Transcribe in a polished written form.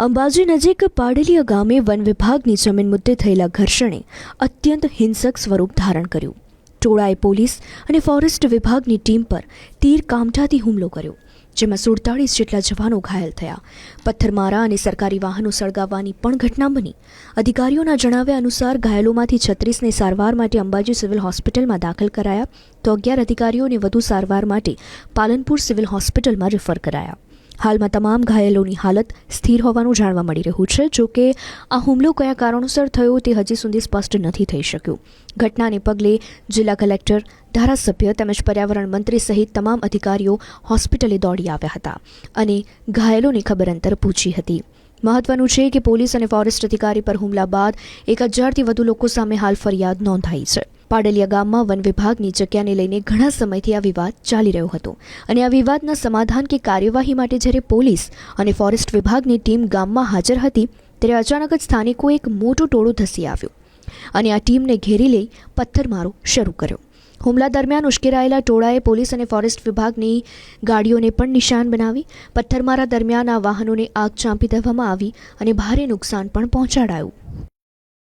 અંબાજી નજીક પાડલિયા ગામે વન વિભાગની જમીન મુદ્દે થયેલા ઘર્ષણે અત્યંત હિંસક સ્વરૂપ ધારણ કર્યું. ટોળાએ પોલીસ અને ફોરેસ્ટ વિભાગની ટીમ પર તીર કામઠાથી હુમલો કર્યો, જેમાં 47 જેટલા જવાનો ઘાયલ થયા. પથ્થરમારા અને સરકારી વાહનો સળગાવવાની પણ ઘટના બની. અધિકારીઓના જણાવ્યા અનુસાર ઘાયલોમાંથી 36ને સારવાર માટે અંબાજી સિવિલ હોસ્પિટલમાં દાખલ કરાયા, તો 11 અધિકારીઓને વધુ સારવાર માટે પાલનપુર સિવિલ હોસ્પિટલમાં રેફર કરાયા. હાલમાં તમામ ઘાયલોની હાલત સ્થિર હોવાનું જાણવા મળી રહ્યું છે. જો કે આ હુમલો કયા કારણોસર થયો તે હજી સુધી સ્પષ્ટ નથી થઈ શક્યું. ઘટનાને પગલે જિલ્લા કલેક્ટર, ધારાસભ્ય તેમજ પર્યાવરણ મંત્રી સહિત તમામ અધિકારીઓ હોસ્પિટલે દોડી આવ્યા હતા અને ઘાયલોને ખબર અંતર પૂછી હતી. મહત્વનું છે કે પોલીસ અને ફોરેસ્ટ અધિકારી પર હુમલા બાદ 1000થી વધુ લોકો સામે હાલ ફરિયાદ નોંધાઈ છે. પાડલિયા ગામમાં વન વિભાગની જગ્યાને લઈને ઘણા સમયથી આ વિવાદ ચાલી રહ્યો હતો અને આ વિવાદના સમાધાન કે કાર્યવાહી માટે જ્યારે પોલીસ અને ફોરેસ્ટ વિભાગની ટીમ ગામમાં હાજર હતી, ત્યારે અચાનક જ સ્થાનિકો એક મોટું ટોળું ધસી આવ્યું અને આ ટીમને ઘેરી લઈ પથ્થરમારો શરૂ કર્યો. હુમલા દરમિયાન ઉશ્કેરાયેલા ટોળાએ પોલીસ અને ફોરેસ્ટ વિભાગની ગાડીઓને પણ નિશાન બનાવી. પથ્થરમારા દરમિયાન આ વાહનોને આગ ચાંપી દેવામાં આવી અને ભારે નુકસાન પણ પહોંચાડાયું.